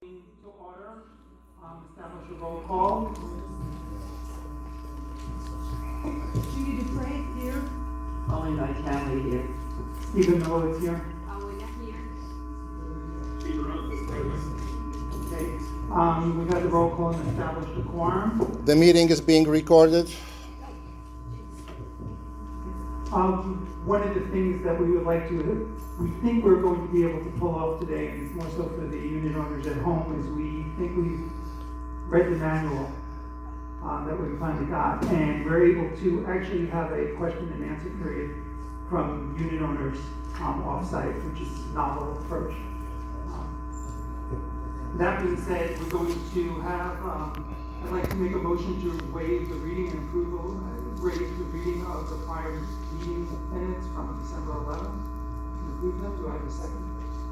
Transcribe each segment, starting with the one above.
To order, establish a roll call. Judy Dupre, here. Only by Callie here. Stephen Miller is here. Paulina, here. Okay. We got the roll call and established a quorum. The meeting is being recorded. One of the things that we would like to, we think we're going to be able to pull off today, and it's more so for the unit owners at home, is we think we've read the manual that we finally got, and we're able to actually have a question and answer period from unit owners off-site, which is a novel approach. That being said, we're going to have, I'd like to make a motion to waive the reading and approval, waive the reading of the prior meeting minutes from December 11th. Approve them. Do I have a second?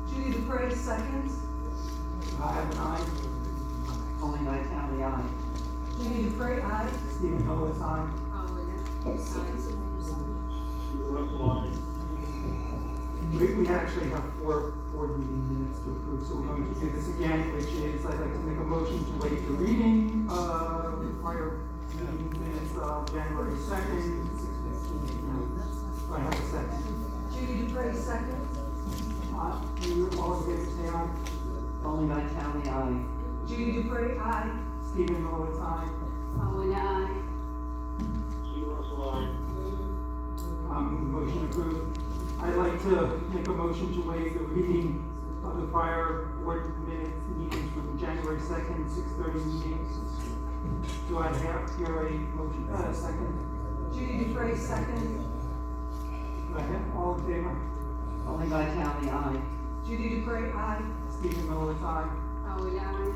Judy Dupre, second. Do I have an aye? Only by Callie, aye. Judy Dupre, aye. Stephen Miller is aye. We actually have four board meeting minutes to approve, so we're going to do this again, which is, I'd like to make a motion to waive the reading of the prior meeting minutes of January 2nd, 6:15. Do I have a second? Judy Dupre, second. You all in favor, say aye. Only by Callie, aye. Judy Dupre, aye. Stephen Miller is aye. Paulina, aye. Motion approved. I'd like to make a motion to waive the reading of the prior board minutes meetings from January 2nd, 6:30 meetings. Do I have here a motion, second? Judy Dupre, second. Do I have all in favor? Only by Callie, aye. Judy Dupre, aye. Stephen Miller is aye. Paulina, aye.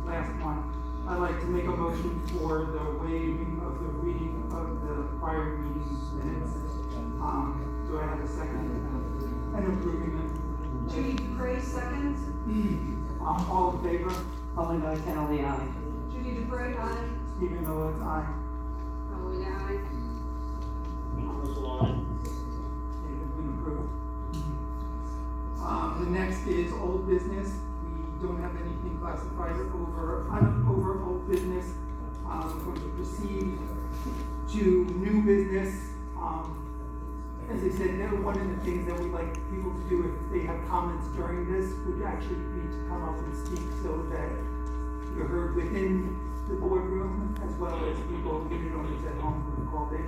Last one. I'd like to make a motion for the waiving of the reading of the prior meeting minutes. Do I have a second? And approving them. Judy Dupre, second. All in favor? Only by Callie, aye. Judy Dupre, aye. Stephen Miller is aye. Paulina, aye. It has been approved. The next is old business. We don't have anything classified over old business. We're going to proceed to new business. As I said, one of the things that we like people to do if they have comments during this would actually be to come up and speak so that you're heard within the boardroom as well as people, unit owners at home who have called in.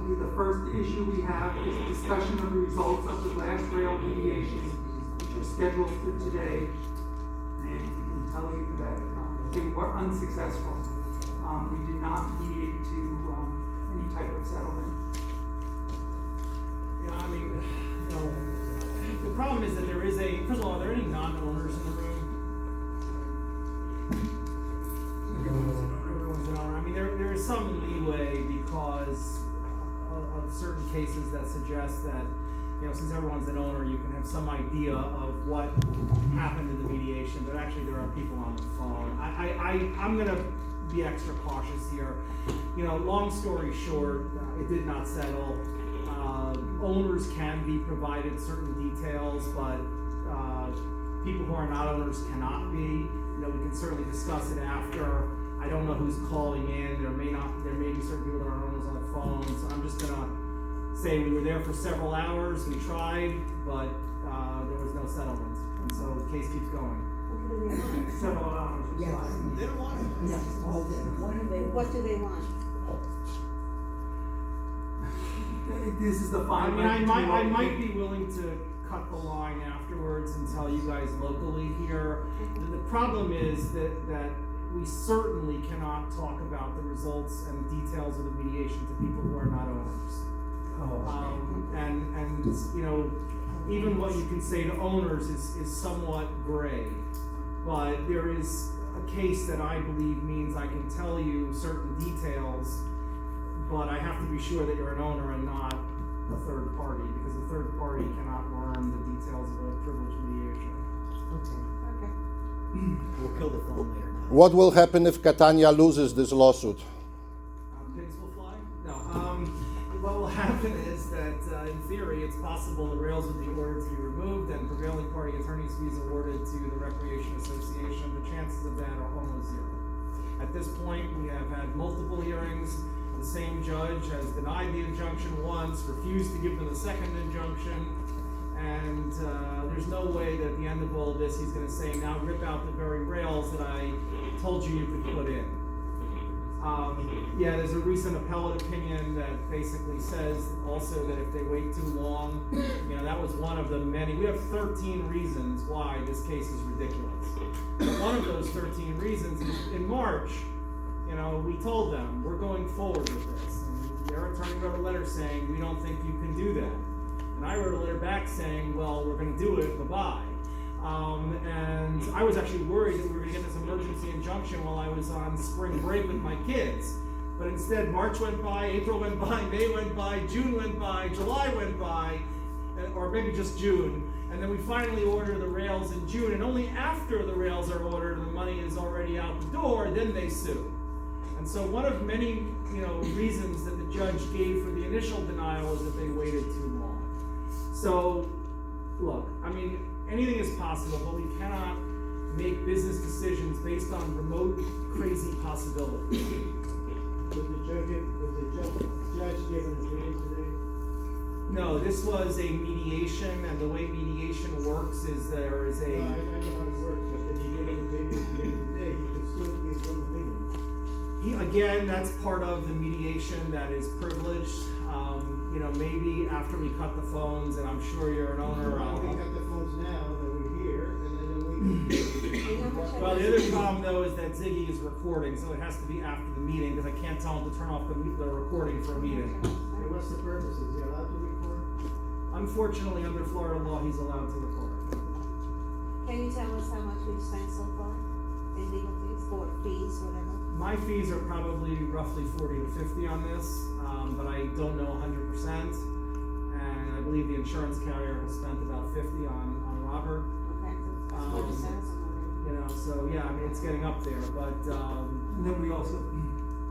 The first issue we have is a discussion of the results of the last rail mediation, which are scheduled for today. And we can tell you that they were unsuccessful. We did not mediate to any type of settlement. Yeah, I mean, you know, the problem is that there is first of all, are there any non-owners in the room? Everyone's an owner. I mean, there is some leeway because of certain cases that suggest that, you know, since everyone's an owner, you can have some idea of what happened in the mediation, but actually there are people on the phone. I'm going to be extra cautious here. You know, long story short, it did not settle. Owners can be provided certain details, but people who are not owners cannot be. You know, we can certainly discuss it after. I don't know who's calling in. There may be certain people that are owners on the phone. So I'm just gonna say we were there for several hours. We tried, but there was no settlement, and so the case keeps going. Several hours. Yes. They don't want it. Yes. What do they want? This is the I final. mean, I might be willing to cut the line afterwards and tell you guys locally here. The problem is that we certainly cannot talk about the results and details of the mediation to people who are not owners. And you know, even what you can say to owners is somewhat gray. But there is a case that I believe means I can tell you certain details, but I have to be sure that you're an owner and not a third party, because a third party cannot learn the details of a privileged mediation. Okay. We'll kill the phone later. What will happen if Catania loses this lawsuit? Pigs will fly? No. What will happen is that that in theory, it's possible the rails would be ordered to be removed and prevailing party attorney's fees awarded to the Recreation Association. The chances of that are almost zero. At this point, we have had multiple hearings. The same judge has denied the injunction once, refused to give them a second injunction, and there's no way that at the end of all this, he's gonna say, now rip out the very rails that I told you could put in. Yeah, there's a recent appellate opinion that basically says also that if they wait too long, that was one of the many, we have 13 reasons why this case is ridiculous. But one of those 13 reasons is in March, we told them, we're going forward with this. And their attorney wrote a letter saying, we don't think you can do that. And I wrote a letter back saying, well, we're gonna do it, bye-bye. And I was actually worried that we were gonna get this emergency injunction while I was on spring break with my kids. But instead, March went by, April went by, May went by, June went by, July went by, or maybe just June. And then we finally order the rails in June, and only after the rails are ordered and the money is already out the door, then they sue. And so one of many, reasons that the judge gave for the initial denial is that they waited too long. So, look, anything is possible, but we cannot make business decisions based on remote, crazy possibilities. Was the judge given his reading today? No, this was a mediation, and the way mediation works is there is a. No, I know how it works, but if he gave him the opinion at the end of the day, he could still give some opinion. Again, that's part of the mediation that is privileged. Maybe after we cut the phones, and I'm sure you're an owner. We got the phones now, that we're here, and then we. Well, the other problem though is that Ziggy is recording, so it has to be after the meeting because I can't tell him to turn off the recording for a meeting. And what's the purpose? Is he allowed to record? Unfortunately, under Florida law, he's allowed to record. Can you tell us how much we've spent so far in legal fees, court fees, whatever? My fees are probably roughly 40 to 50 on this, but I don't know 100%. And I believe the insurance carrier has spent about 50 on Robert. Okay, so it's 40,000 already. So yeah, it's getting up there, but And then we also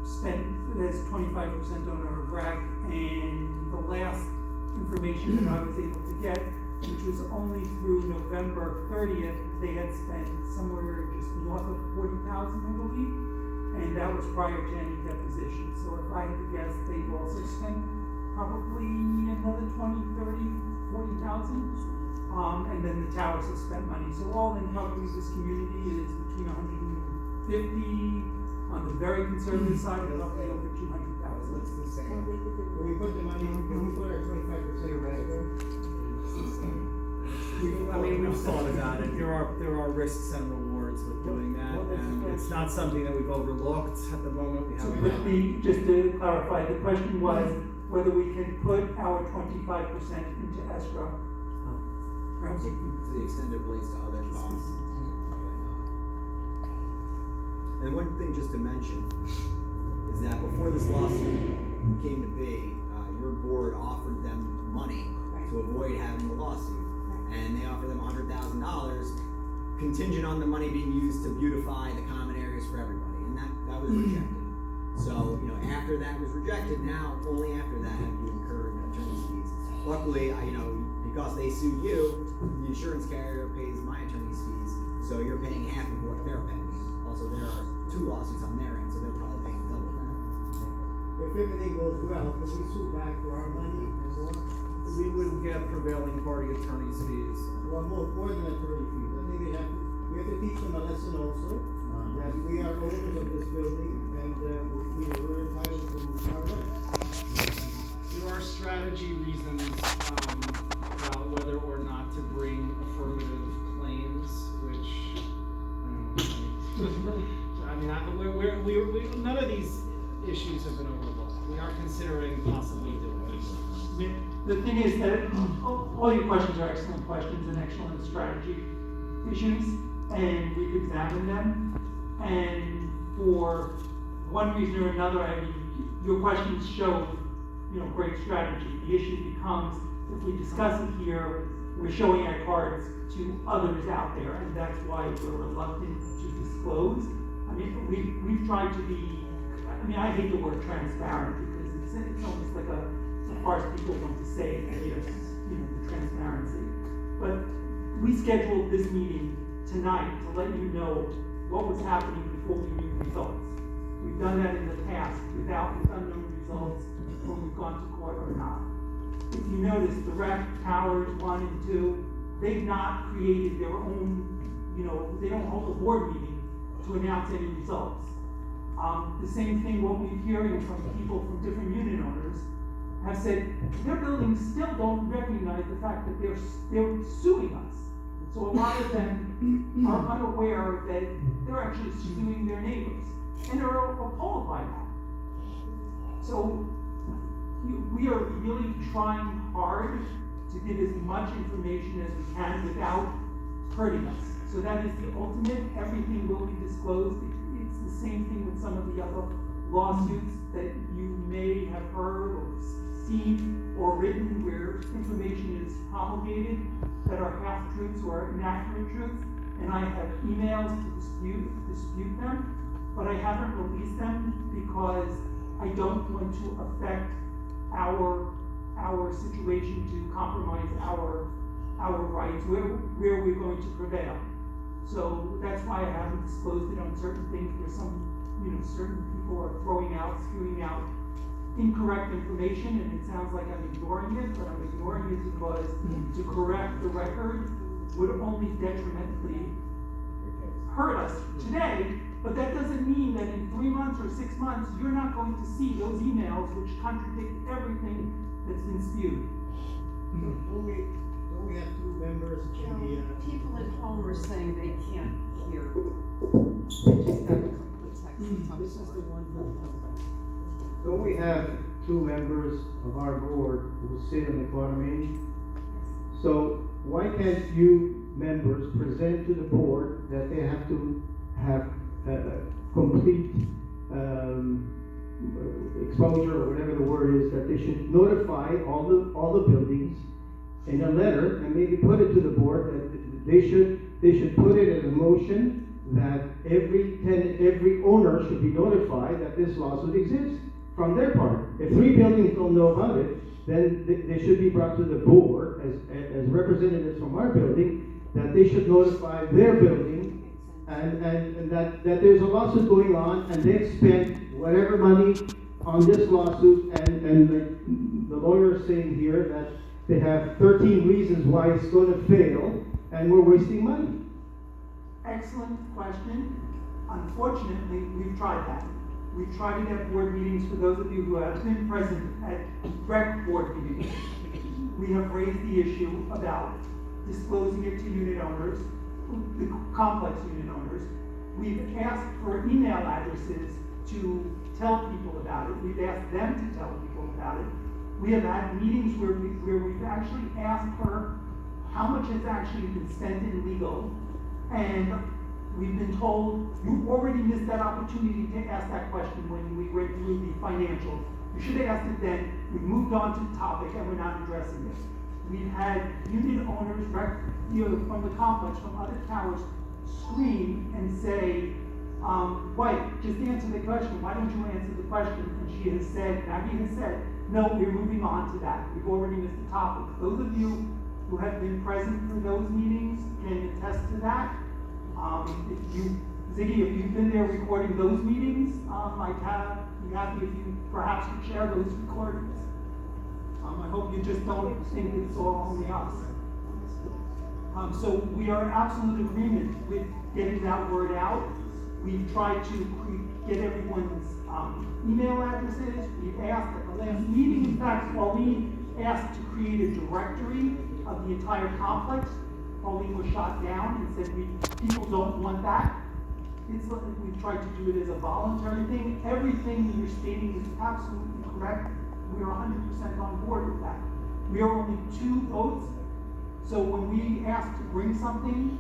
spent, there's 25% on our rack, and the last information that I was able to get, which was only through November 30th, they had spent somewhere just north of 40,000, I believe, and that was prior to any deposition. So if I had to guess, they've also spent probably another 20, 30, 40,000. And then the towers have spent money. So all in helping this community is between 150 on the very conservative side and roughly over 200,000. it's the same. Well, we could do When we put the money, when we put our 25% We've thought about it. There are risks and rewards with doing that, and it's not something that we've overlooked at the moment. We So haven't. just to clarify, the question was whether we can put our 25% into escrow. Perhaps you can- To the extent it relates to other costs. And one thing just to mention is that before this lawsuit came to be, your board offered them money to avoid having the lawsuit. And they offered them $100,000 contingent on the money being used to beautify the common areas for everybody. And that was rejected. So, after that was rejected, now only after that have you incurred attorney's fees. Luckily, because they sued you, the insurance carrier pays my attorney's fees, so you're paying half of what they're paying. Also, there are 2 lawsuits on their end, so they're probably paying double that. If everything goes well, can we sue back for our money and more? We would get prevailing party attorney's fees. Well, more than attorney fees. I think we have to teach them a lesson also, that we are owners of this building, and we're entitled to our rights. There are strategy reasons about whether or not to bring affirmative claims, which none of these issues have been overlooked. We are considering possibly doing it. The thing is that all your questions are excellent questions and excellent strategy issues, and we've examined them. And for one reason or another, your questions show, great strategy. The issue becomes, if we discuss it here, we're showing our cards to others out there, and that's why we're reluctant to disclose. We've tried to be, I hate the word transparent because it's almost like a as far as people want to say, yes, the transparency. But we scheduled this meeting tonight to let you know what was happening before we knew results. We've done that in the past with unknown results when we've gone to court or not. If you notice, the rec towers 1 and 2, they've not created their own, they don't hold a board meeting to announce any results. The same thing, what we're hearing from people from different unit owners have said their buildings still don't recognize the fact that they're suing us. So a lot of them are unaware that they're actually suing their neighbors, and they're appalled by that. So we are really trying hard to give as much information as we can without hurting us. So that is the ultimate. Everything will be disclosed. It's the same thing with some of the other lawsuits that you may have heard or seen or written where information is promulgated that are half-truths or inaccurate truths. And I have emails to dispute them, but I haven't released them because I don't want to affect our situation to compromise our rights, where we're going to prevail. So that's why I haven't disclosed it on certain things where certain people are spewing out incorrect information, and it sounds like I'm ignoring it, but I'm ignoring it because to correct the record would only detrimentally hurt us today. But that doesn't mean that in 3 months or 6 months, you're not going to see those emails which contradict everything that's been spewed. Don't we have 2 members in the, People at home are saying they can't hear. They just got a couple of texts. I'm sorry. don't we have 2 members of our board who sit in the economy? So why can't you members present to the board that they have to have complete exposure, or whatever the word is, that they should notify all the buildings in a letter and maybe put it to the board that they should put it in a motion that every owner should be notified that this lawsuit exists from their part. If 3 buildings don't know about it, then they should be brought to the board as representatives from our building, that they should notify their building and that there's a lawsuit going on and they've spent whatever money on this lawsuit, and the lawyer is saying here that they have 13 reasons why it's going to fail and we're wasting money. Excellent question. Unfortunately, we've tried that. We've tried it at board meetings. For those of you who have been present at rec board meetings, we have raised the issue about disclosing it to unit owners, the complex unit owners. We've asked for email addresses to tell people about it. We've asked them to tell people about it. We have had meetings where we've actually asked her how much has actually been spent in legal, and we've been told, you already missed that opportunity to ask that question when we went through the financials. You should have asked it then. We moved on to the topic and we're not addressing it. We've had unit owners from the complex, from other towers, scream and say, White, just answer the question. Why don't you answer the question? And she has said, Maggie has said, no, we're moving on to that. We've already missed the topic. Those of you who have been present for those meetings can attest to that. Ziggy, if you've been there recording those meetings, I'd be happy if you perhaps could share those recordings. I hope you just don't think it's all only us. So we are in absolute agreement with getting that word out. We've tried to get everyone's email addresses. We've asked at the last meeting, in fact, Pauline asked to create a directory of the entire complex. Pauline was shot down and said people don't want that. We've tried to do it as a voluntary thing. Everything you're stating is absolutely correct. We are 100% on board with that. We are only 2 votes, so when we ask to bring something,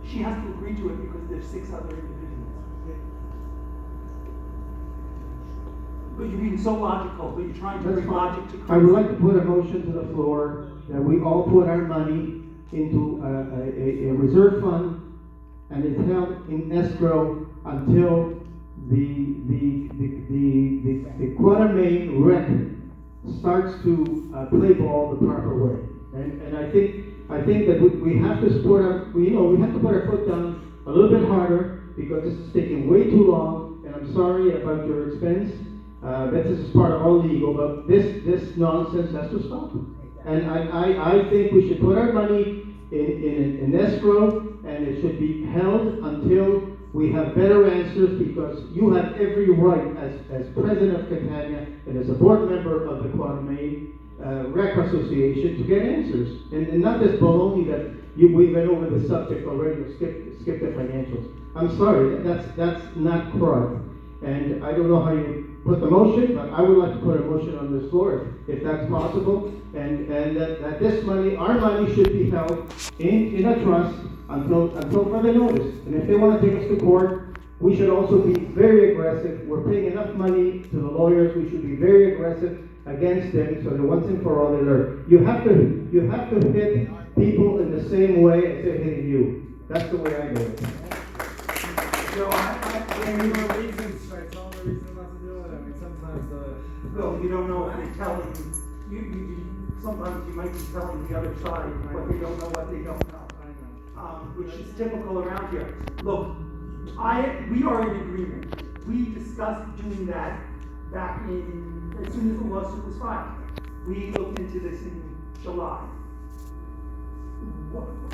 she has to agree to it because there's 6 other individuals. But you're being so logical, but you're trying to bring logic to I would like to put a motion to the floor that we all put our money into a reserve fund, and it's held in escrow until the Quatermain wreck starts to play ball the proper way. And I think that we have to support we have to put our foot down a little bit harder, because this is taking way too long, and I'm sorry about your expense. This is part of all legal, but this nonsense has to stop. And I think we should put our money in escrow, and it should be held until we have better answers, because you have every right as president of Catania and as a board member of the Quadamay Rec Association to get answers. And not this baloney that we went over the subject already, skip the financials. I'm sorry, that's not correct. And I don't know how you put the motion, but I would like to put a motion on this floor if that's possible. And that this money, our money, should be held in a trust until further notice. And if they want to take us to court, we should also be very aggressive. We're paying enough money to the lawyers. We should be very aggressive against them, so that once and for all they learn. You have to hit people in the same way as they're hitting you. That's the way I do it. So There are reasons, right? It's all the reasons not to do it. I mean, sometimes Well, you don't know if they're telling you, sometimes you might be telling the other side what they don't know, what they don't know. Which is typical around here. Look, we are in agreement. We discussed doing that back as soon as the lawsuit was filed. We looked into this in July.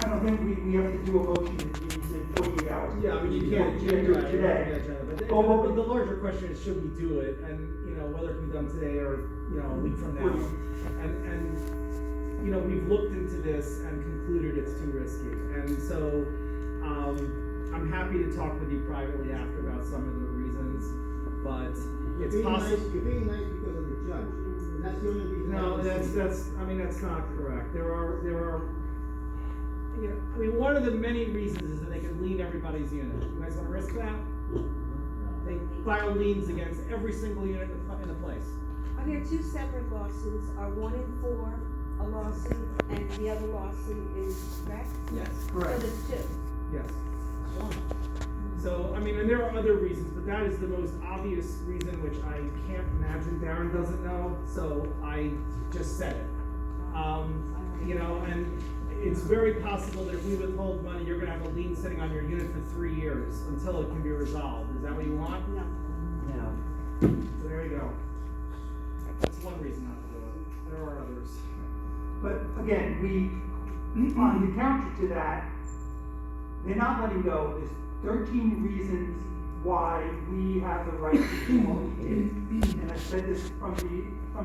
I don't think we have to do a motion in 48 hours. Yeah, I mean, you can't do it today. But Oh, the larger question is, should we do it? And, whether it can be done today or, a week from now. And we've looked into this and concluded it's too risky. And so, I'm happy to talk with you privately after about some of the reasons, but it's possible. You're being nice because of the judge. That's the only reason. No, that's not correct. There are, one of the many reasons is that they can lien everybody's unit. You guys wanna risk that? They file liens against every single unit in the place. Are there two separate lawsuits? Are one in for a lawsuit and the other lawsuit is correct? Yes. Correct. So there's two. Yes. So, and there are other reasons, but that is the most obvious reason, which I can't imagine Darren doesn't know, so I just said it. And it's very possible that if we withhold money, you're gonna have a lien sitting on your unit for 3 years until it can be resolved. Is that what you want? No. No. So there you go. That's one reason not to do it. There are others. But again, on the counter to that, they're not letting go. There's 13 reasons why we have the right to do what we did. And I said this from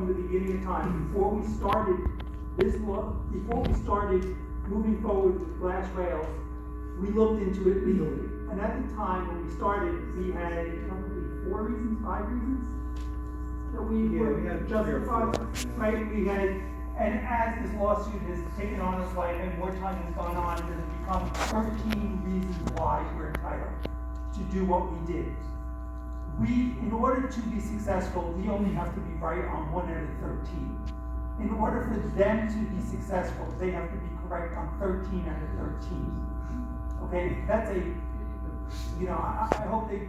the beginning of time. Before we started moving forward with glass rails, we looked into it legally. And at the time when we started, we had probably 4 reasons, 5 reasons that we were we had justified. 3 or 4, Right? We had, and as this lawsuit has taken on its life and more time has gone on, it has become 13 reasons why we're entitled to do what we did. In order to be successful, we only have to be right on 1 out of 13. In order for them to be successful, they have to be correct on 13 out of 13. Okay, that's I hope they've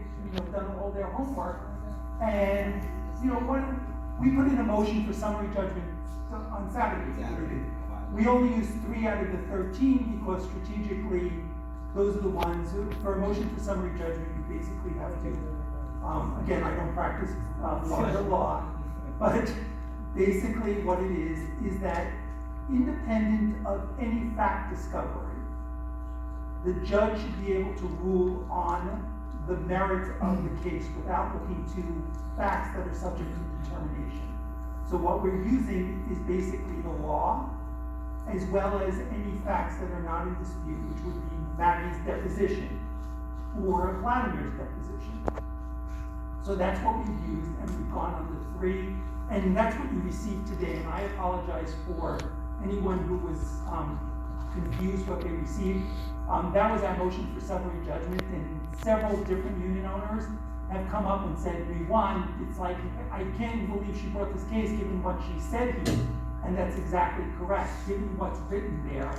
done all their homework. And, we put in a motion for summary judgment on Saturday. We only used 3 out of the 13 because strategically, those are the ones for a motion for summary judgment, you basically have to, again, I don't practice Florida law, but basically what it is that independent of any fact discovery, the judge should be able to rule on the merits of the case without looking to facts that are subject to determination. So what we're using is basically the law, as well as any facts that are not in dispute, which would be Maddie's deposition or Vladimir's deposition. So that's what we've used, and we've gone on the 3, and that's what you received today. And I apologize for anyone who was confused what they received. That was our motion for summary judgment, and several different unit owners have come up and said, we won. It's like, I can't believe she brought this case given what she said here. And that's exactly correct. Given what's written there,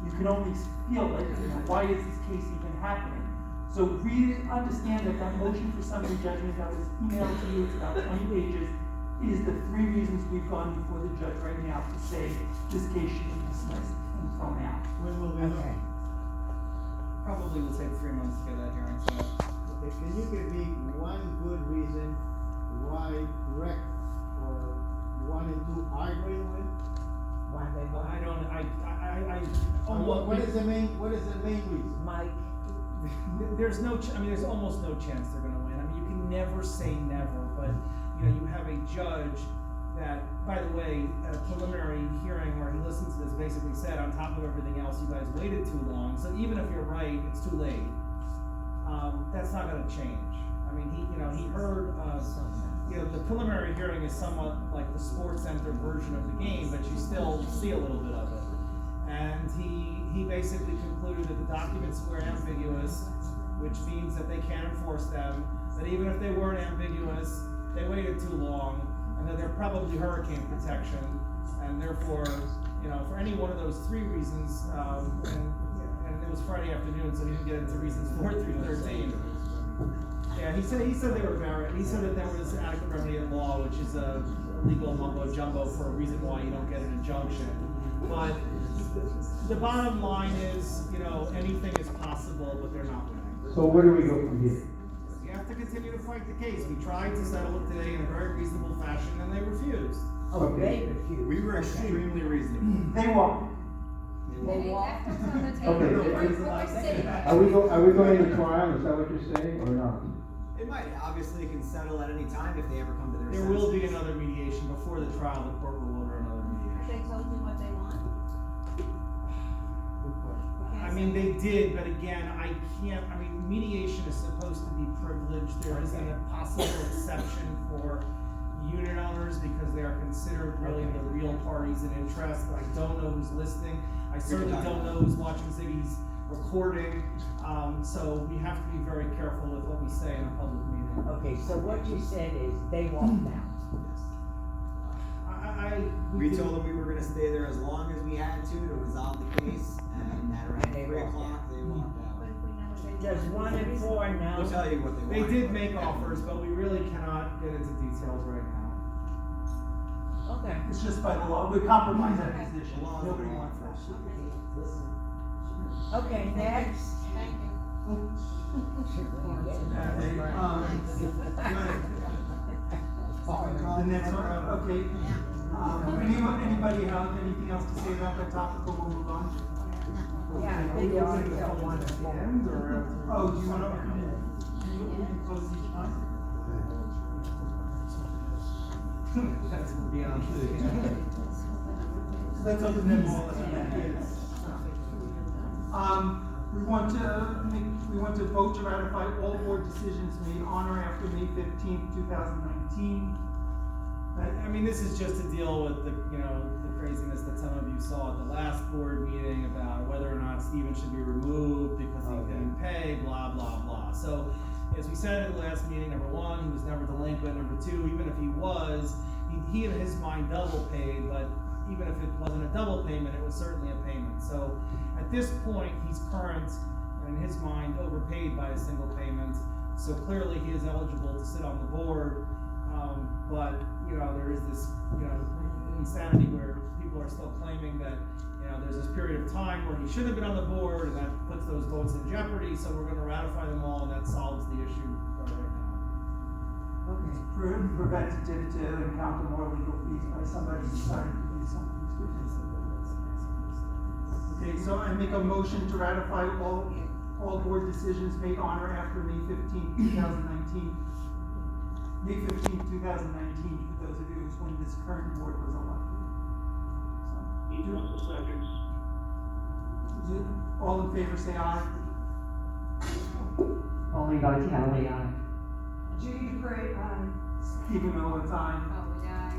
you can only feel it. Why is this case even happening? So really understand that motion for summary judgment that was emailed to you, it's about 20 pages, is the three reasons we've gone before the judge right now to say this case should be dismissed and thrown out. When will we know? Okay. Probably will take 3 months to get that hearing set. Okay, can you give me one good reason why rec or 1 and 2 are going with? Why they want? I don't, I What is the main reason? Mike, There's no, I mean, there's almost no chance they're gonna win. I mean, you can never say never, but, you know, you have a judge that, by the way, at a preliminary hearing where he listened to this, basically said, on top of everything else, you guys waited too long, so even if you're right, it's too late. That's not gonna change. I mean, he heard, the preliminary hearing is somewhat like the Sports Center version of the game, but you still see a little bit of it. And he basically concluded that the documents were ambiguous, which means that they can't enforce them, that even if they weren't ambiguous, they waited too long, and that they're probably hurricane protection, and therefore, for any one of those three reasons, and it was Friday afternoon, so he didn't get into reasons 4 through 13. Yeah, he said they were valid. He said that there was adequate remedy in law, which is a legal mumbo jumbo for a reason why you don't get an injunction. But the bottom line is, anything is possible, but they're not winning. So where do we go from here? You have to continue to fight the case. We tried to settle it today in a very reasonable fashion, and they refused. oh, they refuse. We were extremely reasonable. They won't. They walk. Okay, are we going to trial, is that what you're saying, or not? It might, obviously it can settle at any time if they ever come to their There senses. will be another mediation before the trial. The court will order another mediation. They told you what they want? Good question. I mean, they did, but again, mediation is supposed to be privileged. There isn't a possible exception for unit owners because they are considered really the real parties in interest. I don't know who's listening. I certainly don't know who's watching Ziggy's recording. So we have to be very careful with what we say in a public meeting. Okay, so what you said is they walked out. We told them we were gonna stay there as long as we had to resolve the case, and at around They 3 walked o'clock, they walked out. But if we know what they want. Does 1 and 4 know? We'll tell you what they They want. did make offers, but we really cannot get into details right now. Okay. It's just by the law. We compromise that position. The law is the Nobody law. wants that. Okay, next. Thank you. The next one, okay. Anybody have anything else to say about that topic, or we'll move on? Yeah, I think you already got 1 and 4. Oh, do you wanna, can you close each one? That's beyond. So let's open them all as amended. We want to vote to ratify all board decisions made on or after May 15th, 2019. I mean, this is just to deal with the craziness that some of you saw at the last board meeting about whether or not Stephen should be removed because he didn't pay, blah, blah, blah. So, as we said at the last meeting, number 1, he was never delinquent. Number 2, even if he was, he in his mind double paid, but even if it wasn't a double payment, it was certainly a payment. So, at this point, he's current, and in his mind, overpaid by a single payment. So clearly, he is eligible to sit on the board. But there is this insanity where people are still claiming that there's this period of time where he should have been on the board, and that puts those votes in jeopardy. So we're going to ratify them all, and that solves the issue right now. Okay. Preventative to encounter more legal fees by somebody deciding to do something stupid. Okay, so I make a motion to ratify all board decisions made on or after May 15th, 2019. May 15th, 2019, for those of you who's when this current board was elected. All in favor, say aye. Only votes Kelly, aye. Judy DePrey, aye. Stephen Miller, aye. Oh, we aye.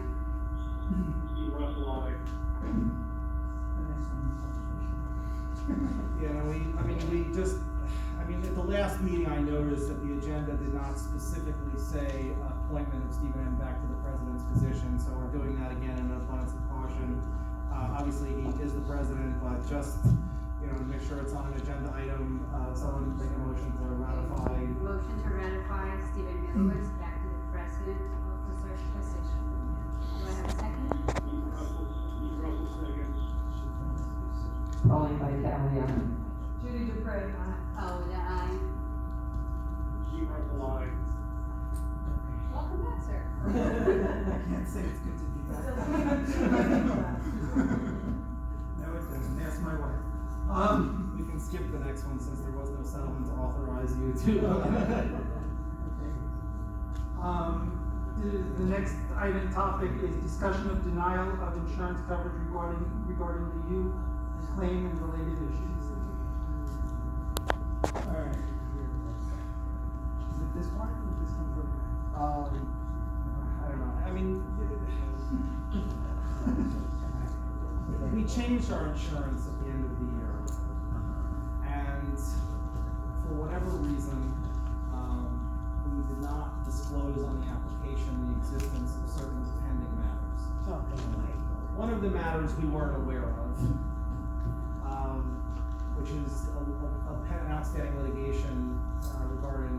At the last meeting, I noticed that the agenda did not specifically say appointment of Stephen M. back to the president's position, so we're doing that again in an abundance of caution. Obviously, he is the president, but just, to make sure it's on an agenda item, someone make a motion to ratify. Motion to ratify Stephen Milowitz back to the president officer's position. Colleen Vitale, aye. Judy Dupre, aye. Paola, aye. Welcome back, sir. I can't say it's good to be back. No, it doesn't, that's my wife. We can skip the next one since there was no settlement to authorize you to. The next item topic is discussion of denial of insurance coverage regarding the U claim and related issues. Alright. Is it this part or this one further? I don't know. I mean, we changed our insurance at the end of the year, and for whatever reason, we did not disclose on the application the existence of certain pending matters. One of the matters we weren't aware of, which is an outstanding litigation regarding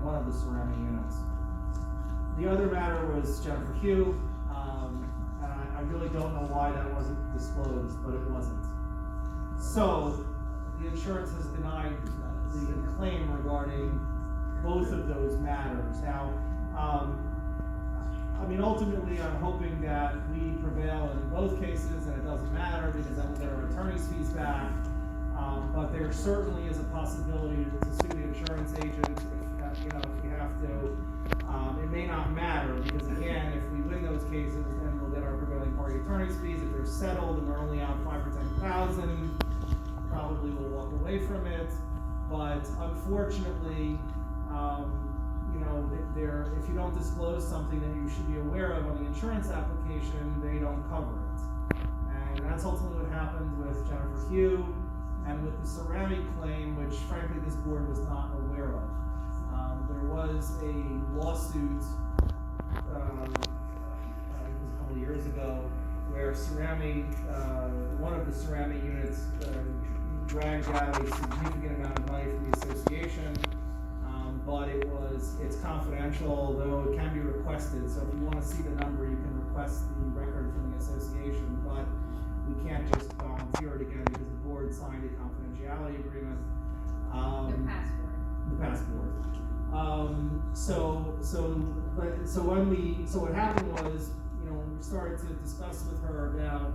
one of the ceramic units. The other matter was Jennifer Hugh, and I really don't know why that wasn't disclosed, but it wasn't. So, the insurance has denied the claim regarding both of those matters. Now, I mean, ultimately, I'm hoping that we prevail in both cases, and it doesn't matter because then we'll get our attorney's fees back. But there certainly is a possibility to sue the insurance agent if we have to. It may not matter because again, if we win those cases, then we'll get our prevailing party attorney's fees. If they're settled and we're only out $5,000 or $10,000, probably we'll walk away from it. But unfortunately, if you don't disclose something that you should be aware of on the insurance application, they don't cover it. And that's ultimately what happened with Jennifer Hugh and with the ceramic claim, which frankly this board was not aware of. There was a lawsuit, it was a couple of years ago, where one of the ceramic units dragged out a significant amount of money from the association. But it's confidential, although it can be requested. So if you want to see the number, you can request the record from the association. But we can't just volunteer it again because the board signed a confidentiality agreement. The passport. So what happened was, when we started to discuss with her about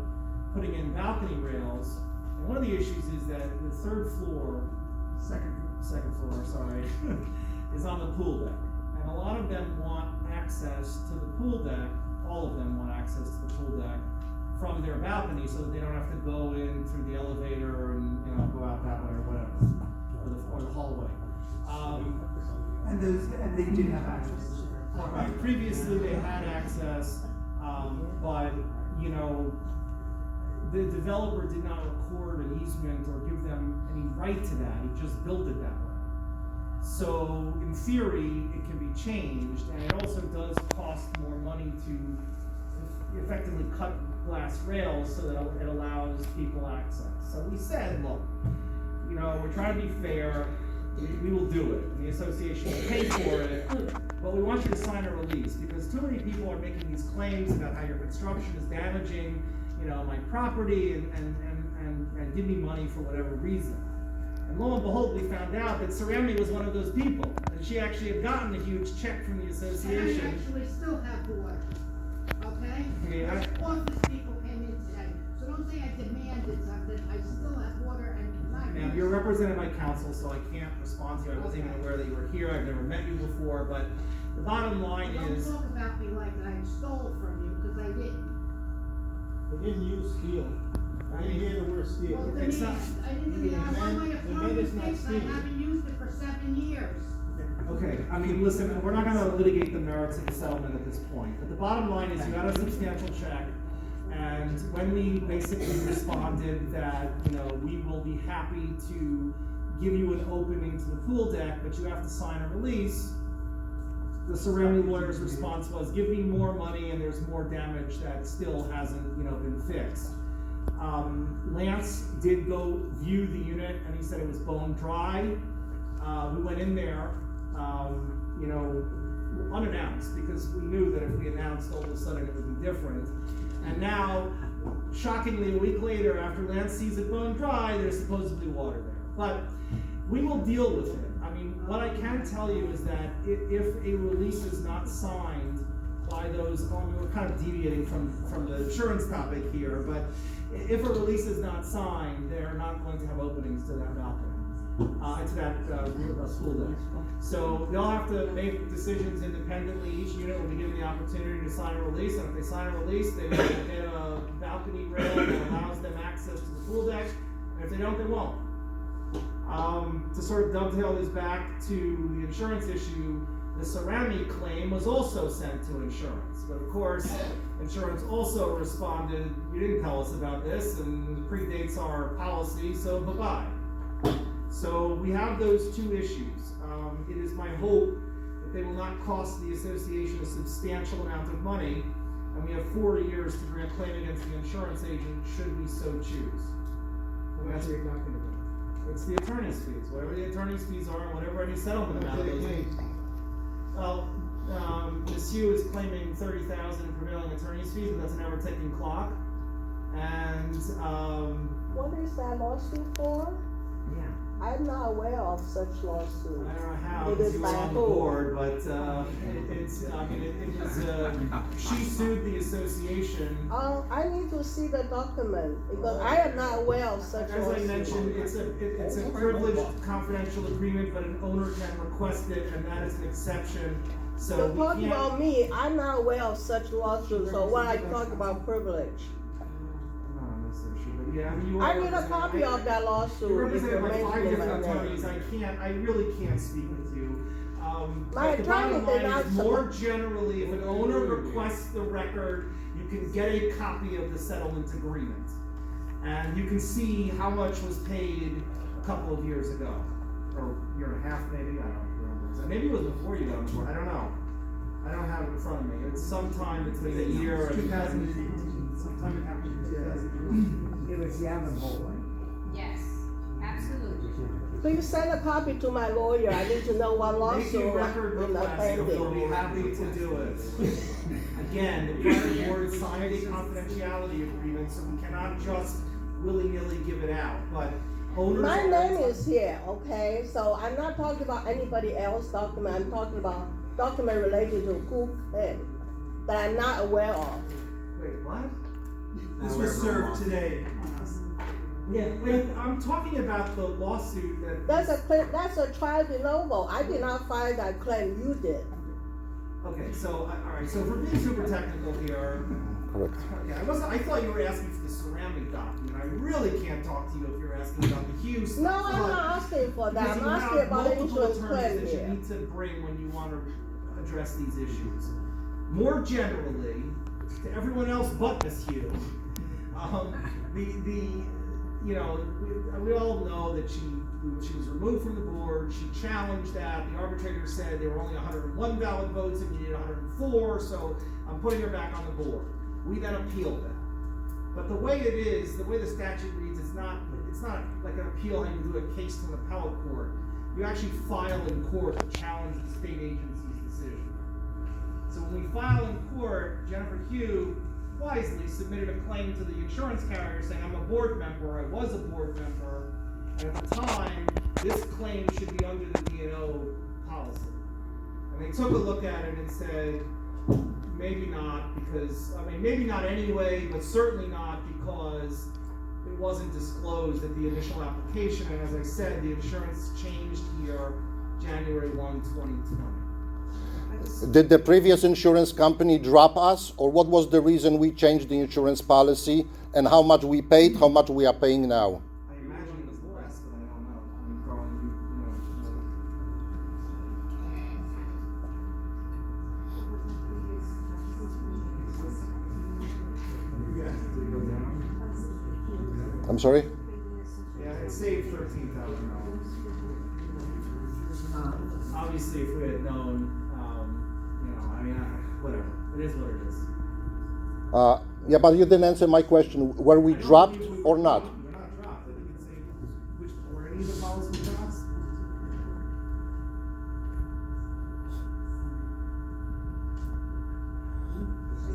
putting in balcony rails, and one of the issues is that the second floor, sorry, is on the pool deck. And a lot of them want access to the pool deck, all of them want access to the pool deck from their balcony so that they don't have to go in through the elevator and go out that way or whatever, or the hallway. And they did have access. Right. Previously they had access, but the developer did not record an easement or give them any right to that. He just built it that way. So in theory, it can be changed, and it also does cost more money to effectively cut glass rails so that it allows people access. So we said, look, we're trying to be fair. We will do it. And the association will pay for it, but we want you to sign a release because too many people are making these claims about how your construction is damaging, my property and give me money for whatever reason. And lo and behold, we found out that Cerami was one of those people, and she actually had gotten a huge check from the association. And I actually still have water, okay? Yeah. Office people came in today, so don't say I demanded something, I still have water and cannot. Now, you're represented by counsel, so I can't respond to you. I wasn't even aware that you were here. I've never met you before, but the bottom line is... Don't talk about me like I stole from you, because I didn't. They didn't use steel. I didn't hear the word steel. Well, It's not- I didn't, I want my The man apartment is not fixed, I stealing. haven't used it for 7 years. Okay, I mean, listen, we're not gonna litigate the merits of the settlement at this point, but the bottom line is you got a substantial check, and when we basically responded that, we will be happy to give you an opening to the pool deck, but you have to sign a release, the Cerami lawyer's response was, give me more money and there's more damage that still hasn't, been fixed. Lance did go view the unit and he said it was bone dry. We went in there, unannounced because we knew that if we announced all of a sudden it would be different. And now shockingly, a week later, after Lance sees it bone dry, there's supposedly water there. But we will deal with it. I mean, what I can tell you is that if a release is not signed by those, we're kind of deviating from the insurance topic here, but if a release is not signed, they're not going to have openings to that balcony. To that school deck. So they'll have to make decisions independently. Each unit will be given the opportunity to sign a release, and if they sign a release, they will get a balcony rail that allows them access to the pool deck, and if they don't, they won't. To sort of dovetail this back to the insurance issue, the ceramic claim was also sent to insurance, but of course, insurance also responded, you didn't tell us about this, and it predates our policy, so bye-bye. So we have those two issues. It is my hope that they will not cost the association a substantial amount of money, and we have 4 years to bring a claim against the insurance agent should we so choose. What are you talking about? It's the attorney's fees, whatever the attorney's fees are, and whatever any settlement amount of those. Well, Ms. Hugh is claiming $30,000 in prevailing attorney's fees, but that's an ever-ticking clock. And What is that lawsuit for? yeah. I'm not aware of such lawsuit. I don't know how, It because is you were by on the who? board, but it was, she sued the association. I need to see the document because I am not aware of such As I lawsuit. mentioned, it's a privileged confidential agreement, but an owner can request it, and that is an exception. So You're we talking can't. about me, I'm not aware of such lawsuit, so why are you talking about privilege? Not on this issue, but yeah, I mean, you are I need a represented- copy of that You're lawsuit if represented you're by 5 mentioning different my name. attorneys. I really can't speak with you. My But the bottom attorney did line not is, more generally, if an owner requests the record, you can get a copy of the settlement agreement. And you can see how much was paid a couple of years ago, or a year and a half maybe, I don't remember. Maybe it was before you got on board, I don't know. I don't have it in front of me. It's sometime between a year and 2018, sometime after 2018. It was the other boy. Yes, absolutely. Please send a copy to my lawyer, I need to know what Make a lawsuit record in the request, and we'll pending. be happy to do it. Again, the Catania Board signed a confidentiality agreement, so we cannot just willy-nilly give it out, but owners. My are- name is here, okay, so I'm not talking about anybody else document, I'm talking about document related to Cook Inn that I'm not aware of. Wait, what? This was served today. Yeah, wait, I'm talking about the lawsuit that. That's a trial de novo, I did not file that claim, you did. Okay, so, alright, so if we're being super technical here. Correct. Okay, I thought you were asking for the ceramic document. I really can't talk to you if you're asking about the Hughes stuff. No, I'm not asking for that, Because I'm you asking have about the multiple insurance attorneys claim that you here. need to bring when you want to address these issues. More generally, to everyone else but Ms. Hugh, we all know that she was removed from the board, she challenged that, the arbitrator said there were only 101 valid votes and you needed 104, so I'm putting her back on the board. We then appealed that. But the way it is, the way the statute reads, it's not like an appeal how you do a case to an appellate court. You actually file in court to challenge the state agency's decision. So when we file in court, Jennifer Hugh wisely submitted a claim to the insurance carrier saying, I'm a board member, I was a board member, and at the time, this claim should be under the D&O policy. And they took a look at it and said, maybe not, maybe not anyway, but certainly not because it wasn't disclosed at the initial application, and as I said, the insurance changed here January 1, 2020. Did the previous insurance company drop us, or what was the reason we changed the insurance policy, and how much we paid, how much we are paying now? I imagine it was less, but I don't know. I mean, Carl, I'm sorry? yeah, it saved $13,000. Obviously, if we had known, whatever. It is what it is. Yeah, but you didn't answer my question. Were we I don't dropped believe we or were not? dropped. We're not dropped. I think it's were any of the policies dropped?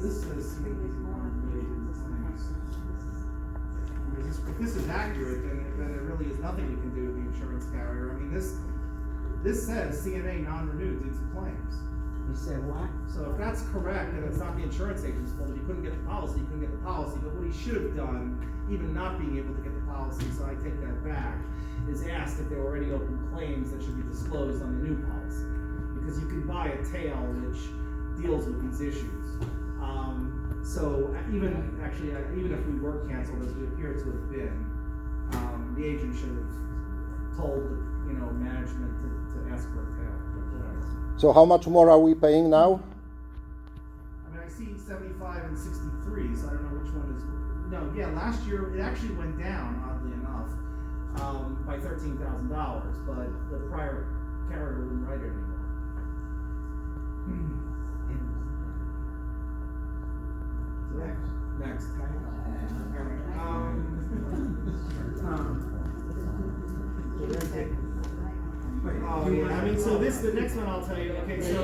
This says. this is accurate, then there really is nothing you can do with the insurance carrier. I mean, this says CNA non-renewed due to claims. You said what? So if that's correct, then it's not the insurance agent's fault. If you couldn't get the policy, you couldn't get the policy. But what he should have done, even not being able to get the policy, so I take that back, is asked if there were any open claims that should be disclosed on the new policy. Because you can buy a tail which deals with these issues. So even if we were canceled, as we appear to have been, the agent should have told management to ask for a tail. So how much more are we paying now? I mean, I see 75 and 63, so I don't know which one is. No, yeah, last year it actually went down, oddly enough, by $13,000, but the prior carrier wouldn't write it anymore. Next. Oh, yeah, I mean, so the next one I'll tell you, okay, so.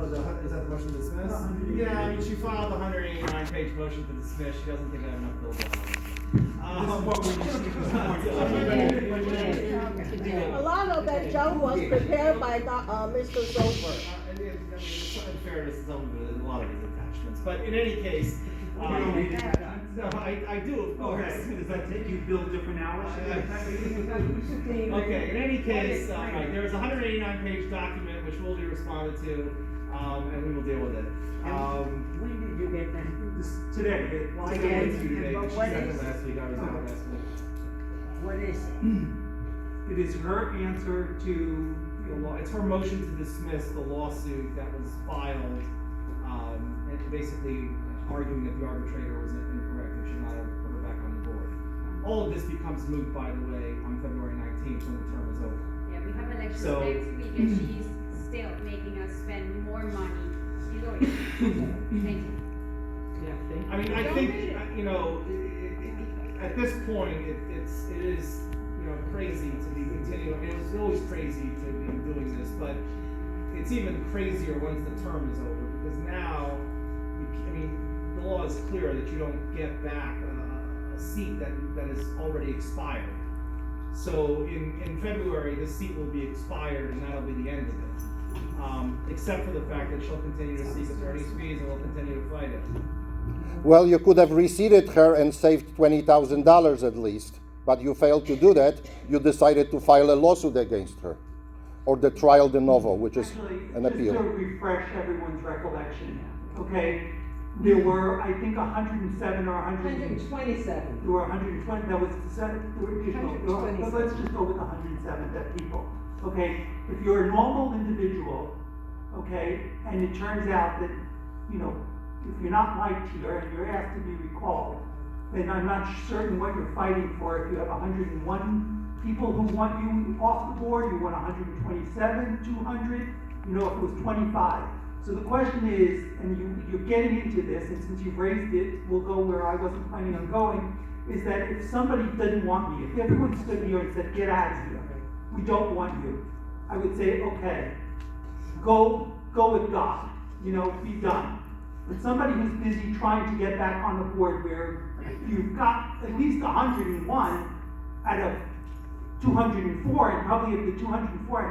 Is that the motion to dismiss? Yeah, I mean, she filed a 189-page motion to dismiss, she doesn't think I have enough bills on. A lot of that junk was prepared by Mr. Sofer. In fairness, a lot of his attachments, but in any case, no, I do, of course. Does that take you build different hours? Okay, in any case, right, there is a 189-page document which will be responded to, and we will deal with it. When did you get that? Today. Well, I got it to you today, but she What sent it is- last week, I was out last week. What is it? It is her answer to It's her motion to dismiss the lawsuit that was filed, and basically arguing that the arbitrator was incorrect and should not have put her back on the board. All of this becomes moot, by the way, on February 19th when the term is over. Yeah, we have elections So- next week and she's still making us spend more money. She's always, thank you. I mean, I think, at this point, it is, crazy to be continuing. It was always crazy to be doing this, but it's even crazier once the term is over, because now, the law is clear that you don't get back a seat that is already expired. So in February, this seat will be expired, and that'll be the end of it. Except for the fact that she'll continue to seek attorney's fees and will continue to fight it. Well, you could have reseated her and saved $20,000 at least, but you failed to do that. You decided to file a lawsuit against her, or the trial de novo, which is an appeal. Just to refresh everyone's recollection, okay? There were, I think, 107 or 127. There were 120, that was there were additional, but let's just go with 107 that people, okay? If you're a normal individual, okay, and it turns out that, if you're not liked here and you're asked to be recalled, then I'm not certain what you're fighting for. If you have 101 people who want you off the board, you want 127, 200, if it was 25. So the question is, and you're getting into this, and since you've raised it, we'll go where I wasn't planning on going, is that if somebody doesn't want me, if everyone stood here and said, get out of here, we don't want you, I would say, okay, go with God, be done. But somebody who's busy trying to get back on the board where you've got at least 101 out of 204, and probably of the 204,